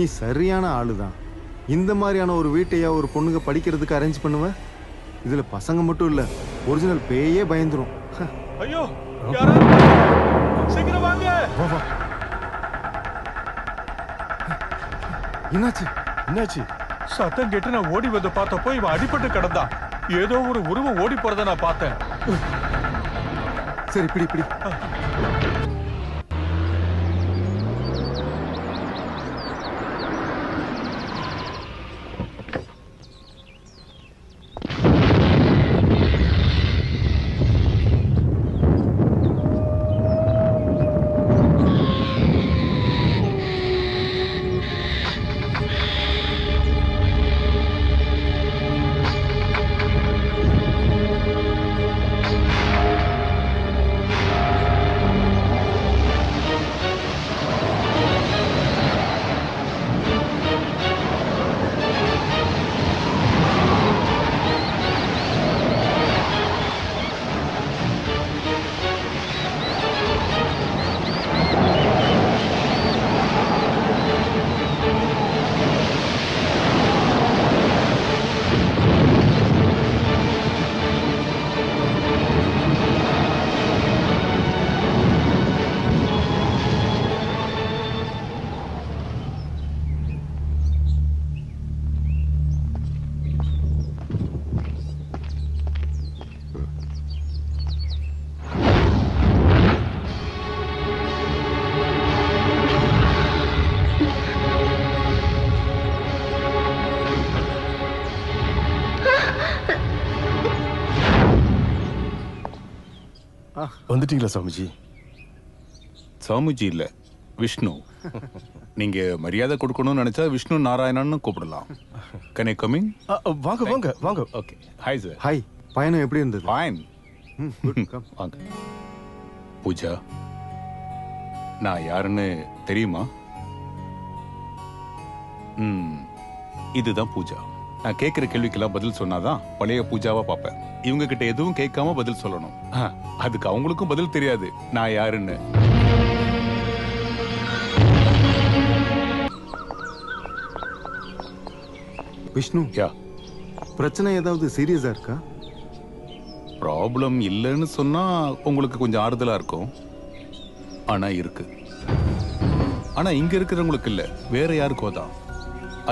நீ சரியான ஆளுதான். இந்த மாதிரியான ஒரு வீட்டையா ஒரு பொண்ணுங்க படிக்கிறதுக்கு அரேஞ்ச் பண்ணுவ? இதுல பசங்க மட்டும் இல்ல, ஒரிஜினல் பேயே பயந்துரும். ஐயோ, யாராவது சீக்கிரம் வாங்க. என்னாச்சு? என்னாச்சு? சத்தம் கேட்டு நான் ஓடி வந்து பார்த்தப்போ இவன் அடிபட்டு கிடந்தான். ஏதோ ஒரு உருவம் ஓடி போறத நான் பார்த்தேன். சரி, பிடி பிடி. வந்துட்டீங்களா சாமிஜி? சாமிஜி இல்ல, விஷ்ணு. நீங்க மரியாதை கொடுக்கணும்னு நினைச்சா விஷ்ணு நாராயணன்னு கூப்பிடலாம். Can I come in? வாங்க வாங்க வாங்க. ஓகே. Hi sir. ஹாய். பயணம் எப்படி இருந்தது? ஃபைன். வாங்க. பூஜா, நான் யாருன்னு தெரியுமா? இதுதான் பூஜா. நான் கேட்கிற கேள்விக்கெல்லாம் பதில் சொன்னாதான் பழைய பூஜாவா பார்ப்பேன். இவங்க கிட்ட எதுவும் கேட்காம பதில் சொல்லணும். அதுக்கு அவங்களுக்கும் பதில் தெரியாது நான் யாருன்னு. விஷ்ணு, பிரச்சனை ஏதாவது சீரியஸா இருக்கா? ப்ராப்ளம் இல்லைன்னு சொன்னா உங்களுக்கு கொஞ்சம் ஆறுதலா இருக்கும். ஆனா இருக்கு. ஆனா இங்க இருக்கிறவங்களுக்கு இல்ல, வேற யாருக்கோ தான்.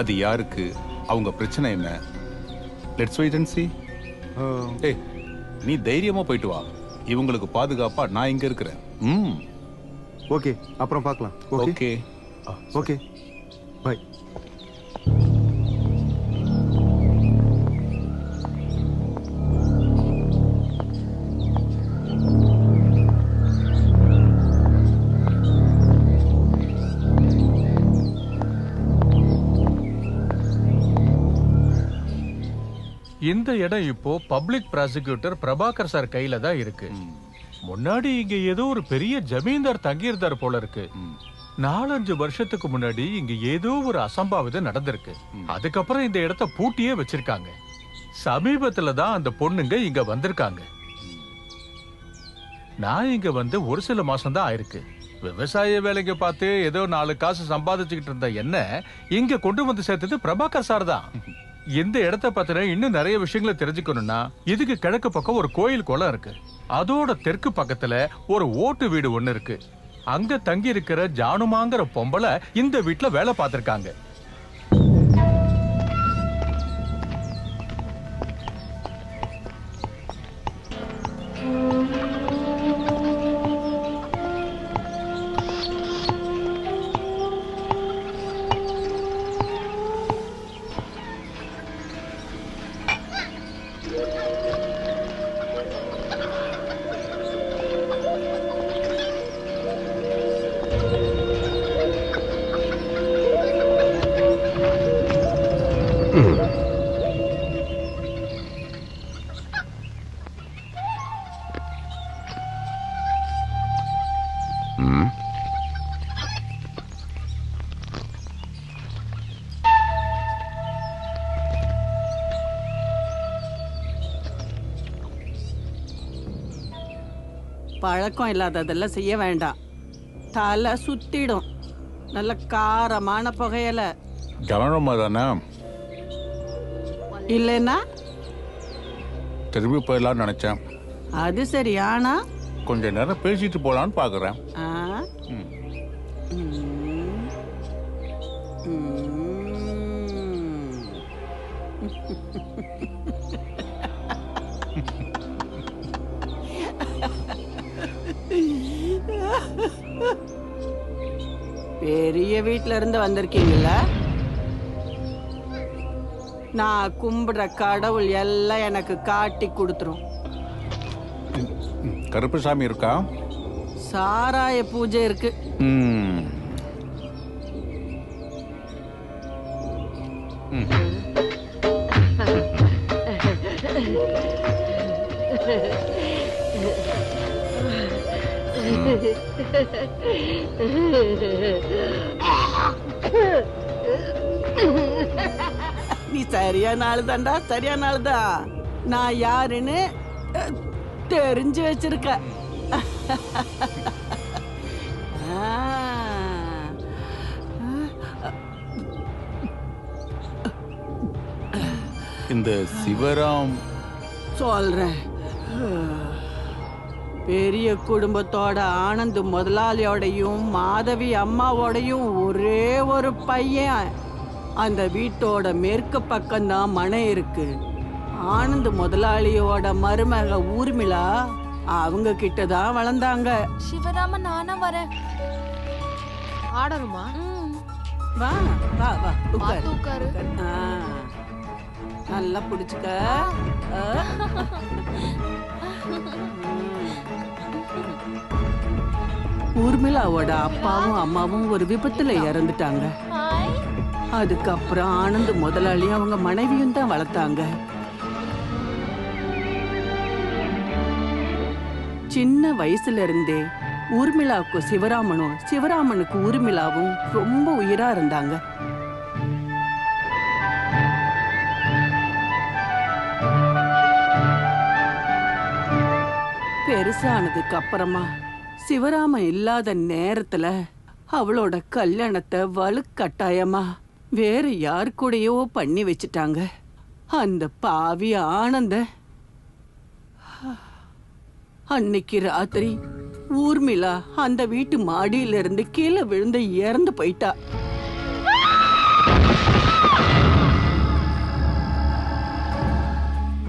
அது யாருக்கு, அவங்க பிரச்சனை என்ன? Let's wait and see. ஏய், நீ தைரியமா போயிட்டு வா. இவங்களுக்கு பாதுகாப்பா நான் இங்க இருக்கிறேன். ஓகே, அப்புறம் பார்க்கலாம். Okay okay, bye. இந்த இடம் இப்போ பப்ளிக் ப்ராசிக்யூட்டர் பிரபாகர் சார் கையில தான் இருக்கு. முன்னாடி இங்க ஏதோ ஒரு பெரிய ஜமீன்தார் தங்கியிருந்தார் போல இருக்கு. 4-5 வருஷத்துக்கு முன்னாடி இங்க ஏதோ ஒரு அசம்பாவிதம் நடந்திருக்கு. அதுக்கப்புறம் இந்த இடத்த பூட்டியே வச்சிருக்காங்க. சமீபத்துல தான் அந்த பொண்ணுங்க இங்க வந்திருக்காங்க. நான் இங்க வந்து ஒரு சில மாசம் தான் ஆயிருக்கு. விவசாய வேலைக்கு பார்த்து ஏதோ 4 காசு சம்பாதிச்சுக்கிட்டு இருந்த என்ன இங்க கொண்டு வந்து சேர்த்தது பிரபாகர் சார் தான். இந்த இடத்த பத்தின இன்னும் நிறைய விஷயங்களை தெரிஞ்சுக்கணும்னா இதுக்கு கிழக்கு பக்கம் ஒரு கோயில் குளம் இருக்கு. அதோட தெற்கு பக்கத்துல ஒரு ஓட்டு வீடு ஒண்ணு இருக்கு. அங்க தங்கி இருக்கிற ஜானுமாங்கிற பொம்பளை இந்த வீட்டுல வேலை பார்த்திருக்காங்க. பழக்கம் இல்லாததெல்லாம் செய்ய வேண்டாம். தலை சுத்திடும். நல்ல காரமான புகையல. கவனமா தானே இல்லைன்னா திரும்பி போயிடலாம்னு நினைச்சேன். அது சரி. ஆனா கொஞ்ச நேரம் பேசிட்டு போலான்னு பாக்குறேன். ஆ? ம். ம். ம். பெரிய வீட்ல இருந்து வந்திருக்கீங்களா? நான் கும்பிடுற கடவுள் எல்லாம் எனக்கு காட்டி கொடுத்துரும். கருப்பசாமி இருக்கா? சாராய பூஜை இருக்கு. ம். ம். நீ சரியான ஆளுதான்டா, சரியான ஆளுதான். நான் யாருன்னு தெரிஞ்சு வச்சிருக்க. இந்த சிவராம் சொல்றேன். பெரிய குடும்பத்தோட ஆனந்த் முதலாளியோடையும் மாதவி அம்மாவோடையும் ஒரே ஒரு பையன். அந்த வீட்டோட மேற்கு பக்கம்தான் மனை இருக்கு. ஆனந்த் முதலாளியோட மருமக ஊர்மிளா அவங்க கிட்டதான் வளர்ந்தாங்க. சிவராமன் நானா வரேன். ஆடணுமா? வா வா வா உட்காரு. பார்த்து உட்காரு. ஆ, நல்லா பிடிச்சுக்க. ஊர்மிளாவோட அப்பாவும் அம்மாவும் ஒரு விபத்துல இறந்துட்டாங்க. ஹாய். அதுக்கப்புறம் ஆனந்த் முதலாளி அவங்க மனைவியும் தான் வளர்த்தாங்க. சின்ன வயசுல இருந்தே ஊர்மிளாவுக்கு சிவராமனும் சிவராமனுக்கு ஊர்மிளாவும் ரொம்ப உயிரா இருந்தாங்க. பெருசானதுக்கு அப்புறமா சிவராமன் இல்லாத நேரத்துல அவளோட கல்யாணத்தை வலுக்கட்டாயமா வேற யார் கூடயோ பண்ணி வச்சுட்டாங்க. அந்த பாவி ஆனந்த அன்னைக்கு ராத்திரி ஊர்மிளா அந்த வீட்டு மாடியில இருந்து கீழே விழுந்து இறந்து போயிட்டா.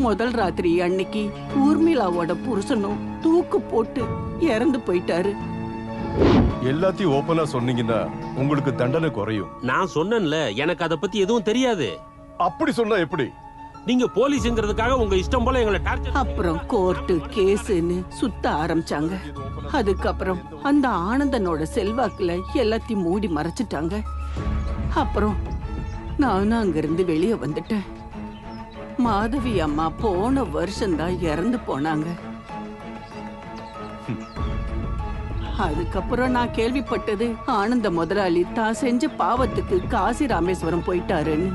முதல் ராத்திரி அன்னைக்கு ஊர்மிளாவோட புருஷனும் தூக்கு போட்டு இறந்து போயிட்டாரு. எல்லாத்தையும் ஓப்பனா சொன்னீங்கன்னா உங்களுக்கு தண்டனை குறையும். நான் சொன்னேன்ல, எனக்கு அத பத்தி எதுவும் தெரியாது. அப்படி சொன்னா எப்படி? நீங்க போலீஸ்ங்கிறதுக்காக உங்க இஷ்டம் போல எங்களை டார்ச்சர். அப்புறம் கோர்ட்டு கேஸ்ன்னு சுத்த ஆரம்பிச்சாங்க. அதுக்கப்புறம் அந்த ஆனந்தனோட செல்வாக்குல எல்லாத்தையும் மூடி மறைச்சிட்டாங்க. அப்புறம் நானும் அங்கிருந்து வெளியே வந்துட்டேன். மாதவி அம்மா போன வருஷம்தான் இறந்து போனாங்க. அதுக்கப்புறம் நான் கேள்விப்பட்டது ஆனந்த முதலாளி தான் செஞ்ச பாவத்துக்கு காசி ராமேஸ்வரம் போயிட்டாருன்னு.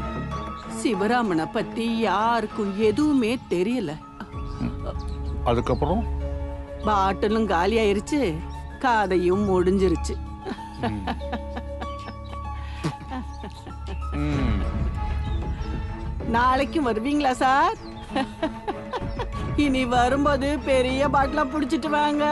சிவராமனை பத்தி யாருக்கும் எதுவுமே தெரியல. அதுக்கப்புறம் பாட்டிலும் காலி ஆயிருச்சு, காதையும் முடிஞ்சிருச்சு. நாளைக்கு வருவீங்களா சார்? இனி வரும்போது பெரிய பாட்டிலா புடிச்சிட்டு வாங்க.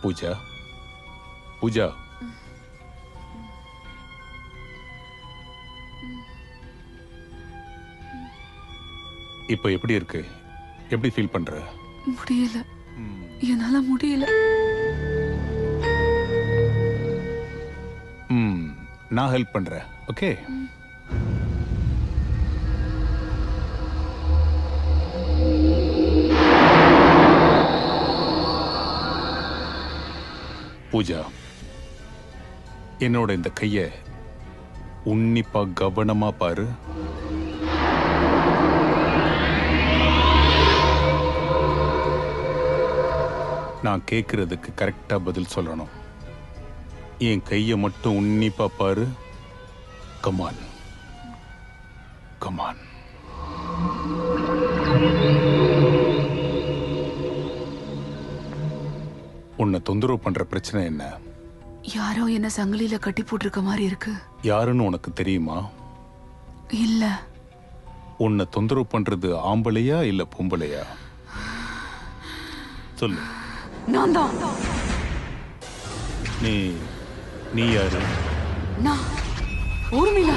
பூஜா, பூஜா, இப்போ எப்படி இருக்கு? எப்படி ஃபீல் பண்ற? முடியல, என்னால முடியல. நான் ஹெல்ப் பண்றேன். ஓகே? பூஜா, என்னோட இந்த கைய உன்னிப்பா கவனமா பாரு. நான் கேட்கறதுக்கு கரெக்டா பதில் சொல்லணும். என் கைய மட்டும் உன்னிப்பா பாரு. Come on, come on. உன்னை தொந்தரவு பண்ற பிரச்சனை என்ன? யாரோ என்ன சங்கிலியில கட்டி போட்டிருக்க மாதிரி இருக்கு. யாருன்னு உனக்கு தெரியுமா? இல்ல. உன்னை தொந்தரவு பண்றது ஆம்பளையா இல்ல பொம்பளையா? சொல்லு. நான் தான். நீ யாரு? நான் ஊர்மிளா.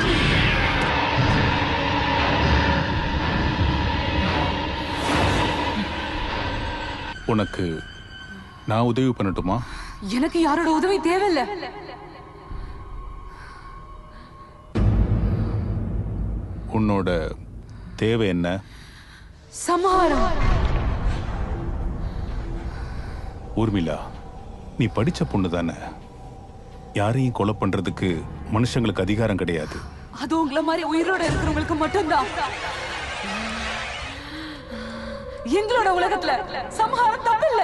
உனக்கு நான் உதவி பண்ணட்டுமா? எனக்கு யாரோட உதவி தேவையில்லை. உன்னோட தேவை என்ன? சமாரம். ஊர்மிளா, நீ படிச்ச பொண்ணு தானே. யாரையும் கொலை பண்றதுக்கு மனுஷங்களுக்கு அதிகாரம் கிடையாது. அது உங்களை மாதிரி உயிரோட இருக்கிறவங்களுக்கு மட்டும்தான். எங்களோட உலகத்துல சமஹாரம் தப்பில்ல.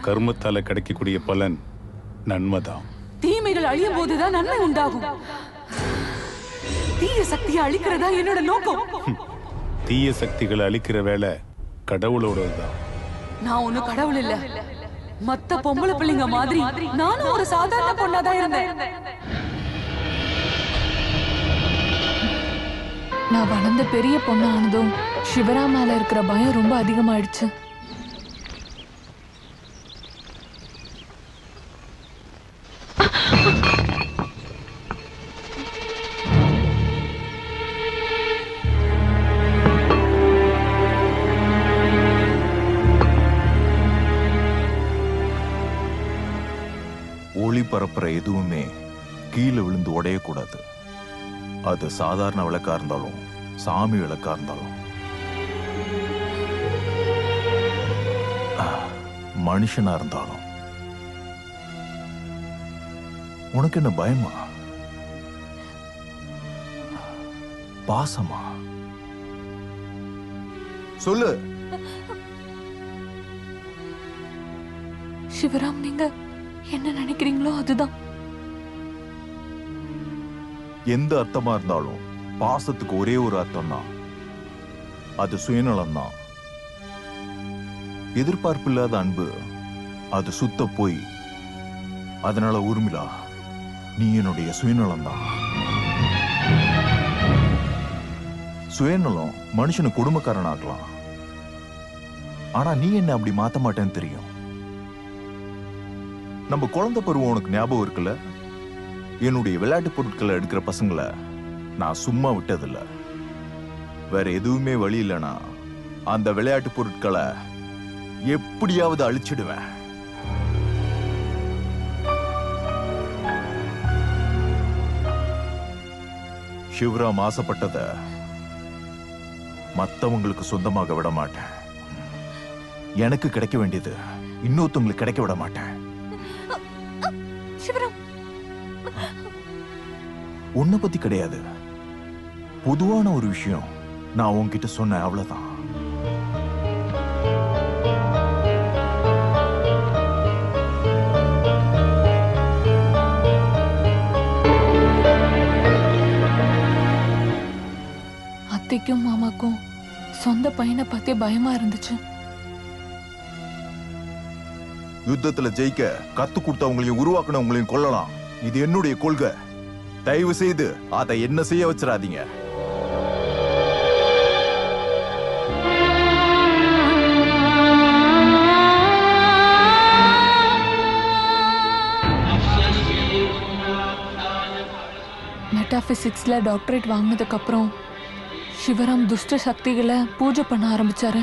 கர்மத்தால கிடைக்கக்கூடிய பலன் நன்மைதான். தீமைகள் அழியும் போதுதான் நன்மை உண்டாகும். தீய சக்தியை அழிக்கிறதா என்னோட நோக்கம். தீய சக்திகளை அழிக்கிற வேலை கடவுளோடதுதான். நான் ஒண்ணும் கடவுள் இல்ல. மத்த பொம்பளை பிள்ளைங்க மாதிரி நானும் ஒரு சாதாரண பொண்ணாதான் இருந்தேன். நான் வளர்ந்த பெரிய பொண்ணு ஆனதும் சிவராம் மேல இருக்கிற பயம் ரொம்ப அதிகமாயிடுச்சு. ஒளி பரப்புற எதுவுமே கீழே விழுந்து உடையக்கூடாது. அது சாதாரண விளக்கா இருந்தாலும் சாமி விளக்கா இருந்தாலும். மனுஷனா இருந்தாலும். உனக்கு என்ன பயமா? பாசமா? சொல்லு. சிவராம், நீங்க என்ன நினைக்கிறீங்களோ அதுதான். எந்த அர்த்தமா இருந்தாலும் பாசத்துக்கு ஒரே ஒரு அர்த்தம் தான். அது சுயநலம் தான். எதிர்பார்ப்பு இல்லாத அன்பு அது சுத்த போய். அதனால ஊர்மிளா, நீ என்னுடைய சுயநலம் தான். சுயநலம் மனுஷனை கொடுமைக்காரன் ஆக்கலாம். ஆனா நீ என்ன அப்படி மாத்த மாட்டேன்னு தெரியும். நம்ம குழந்தை பருவம் உனக்கு ஞாபகம் இருக்குல்ல? என்னுடைய விளையாட்டு பொருட்களை எடுக்கிற பசங்களை நான் சும்மா விட்டதில்ல. வேற எதுவுமே வழி இல்லைனா அந்த விளையாட்டு பொருட்களை எப்படியாவது அழிச்சிடுவேன். சிவராம் ஆசைப்பட்டத மத்தவங்களுக்கு சொந்தமாக விட மாட்டேன். எனக்கு கிடைக்க வேண்டியது இன்னொருத்தவங்களுக்கு கிடைக்க விட மாட்டேன். உன்னை பத்தி கிடையாது, பொதுவான ஒரு விஷயம் நான் உன்கிட்ட சொன்னேன், அவ்வளவுதான். அத்தைக்கும் மாமாக்கும் சொந்த பையனை பத்தி பயமா இருந்துச்சு. யுத்தத்துல ஜெயிக்க கத்து கொடுத்தவங்களையும் உருவாக்குனவங்களையும் கொல்லலாம். இது என்னுடைய கொள்கை. தயவு செய்து அதை என்ன செய்ய வச்சிடாதீங்க. மெட்டாபிசிக்ஸ்ல டாக்டரேட் வாங்கினதுக்கு அப்புறம் சிவராம் துஷ்ட சக்திகளை பூஜை பண்ண ஆரம்பிச்சாரு.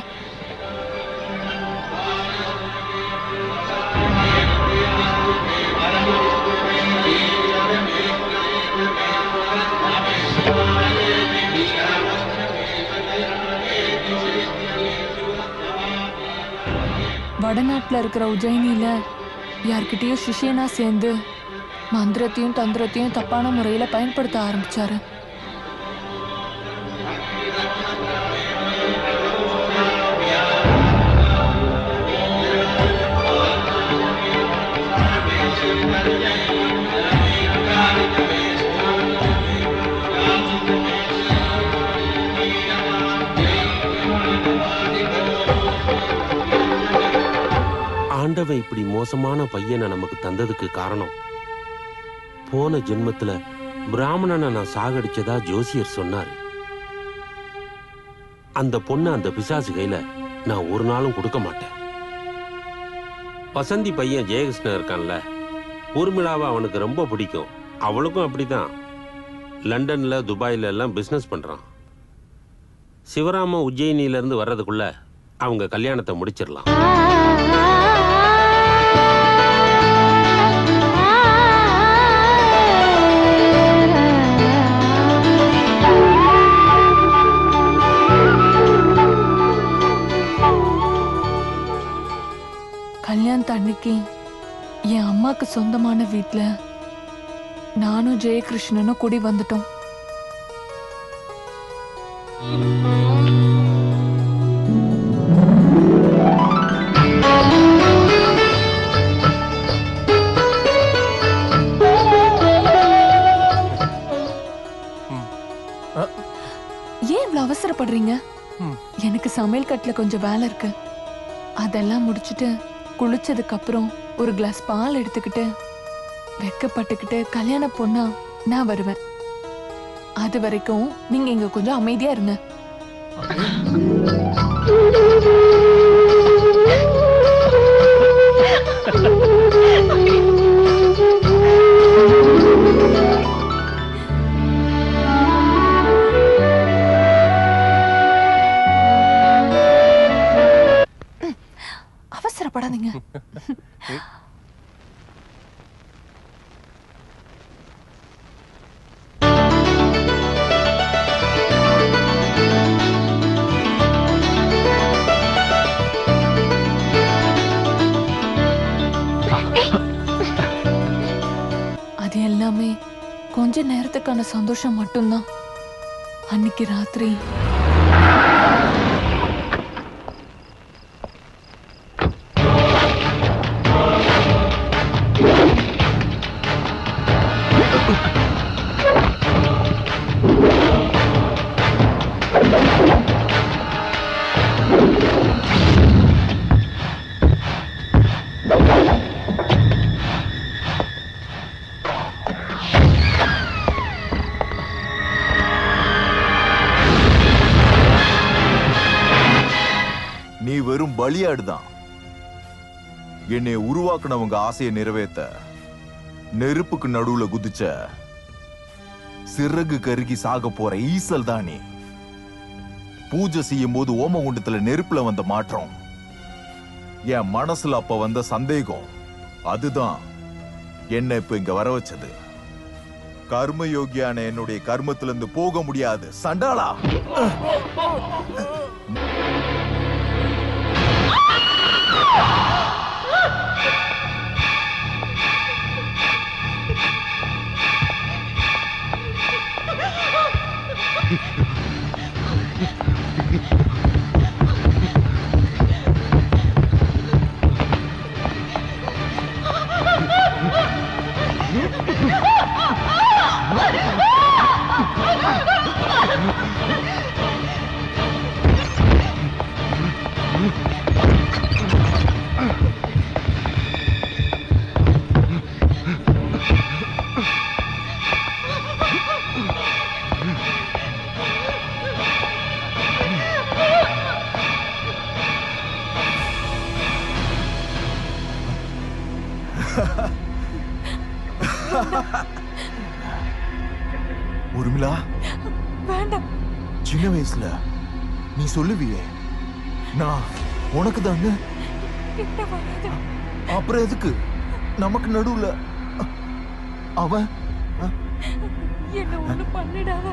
வடநாட்டுல இருக்கிற உஜ்ஜயினியில யார்கிட்டயும் சிஷியனா சேர்ந்து மந்திரத்தையும் தந்திரத்தையும் தப்பான முறையில பயன்படுத்த ஆரம்பிச்சாரு. ஆண்டவன் இப்படி மோசமான பையனை நமக்கு தந்ததுக்கு காரணம், போன ஜென்மத்துல பிராமணனை நான் சாகடிச்சதா ஜோசியர் சொன்னாரு. அந்த பொண்ணு அந்த பிசாசு கையில நான் ஒரு நாளும் கொடுக்க மாட்டேன். வசந்தி பையன் ஜெயகிருஷ்ணன் இருக்கான்ல, ஊர்மிளாவை அவனுக்கு ரொம்ப பிடிக்கும். அவளுக்கும் அப்படிதான். லண்டன்ல துபாயில எல்லாம் பிசினஸ் பண்றான். சிவராம உஜ்ஜயினில இருந்து வர்றதுக்குள்ள அவங்க கல்யாணத்தை முடிச்சிடலாம். கல்யாணத்து அன்னைக்கு என் அம்மாக்கு சொந்தமான வீட்டுல நானும் ஜெயகிருஷ்ணனும் கூடி வந்துட்டோம். ஏன் இவ்வளவு அவசரப்படுறீங்க? எனக்கு சமையல் கட்டுல கொஞ்சம் வேலை இருக்கு. அதெல்லாம் முடிச்சுட்டு குளிச்சதுக்கு அப்புறம் ஒரு கிளாஸ் பால் எடுத்துக்கிட்டு வெக்கப்பட்டுக்கிட்டு கல்யாண பொண்ணா நான் வருவேன். அது வரைக்கும் நீங்க இங்க கொஞ்சம் அமைதியா இருங்க. அவசரப்படாதீங்க. அது எல்லாமே கொஞ்ச நேரத்துக்கான சந்தோஷம் மட்டும்தான். அன்னைக்கு ராத்திரி நீ வெறும் பலியாடுதான். என்னை உருவாக்குனவங்க ஆசையை நிறைவேற்ற நெருப்புக்கு நடுவுல குதிச்ச சிறகு கருகி சாக போற ஈசல் தான் நீ. பூஜை செய்யும் போது ஓமகுண்டத்துல நெருப்புல வந்த மாற்றம், என் மனசுல அப்ப வந்த சந்தேகம், அதுதான் என்ன இப்ப இங்க வர வச்சது. கர்மயோகியான என்னுடைய கர்மத்திலிருந்து போக முடியாது சண்டாளா. உருமிளா, வேண்டாம். சின்ன வயசுல நீ சொல்லுவியே நான் உனக்கு தான். கிட்ட வராத. அப்புறம் எதுக்கு நமக்கு நடுவுல அவன்? என்ன ஒண்ணு பண்ணிடாத.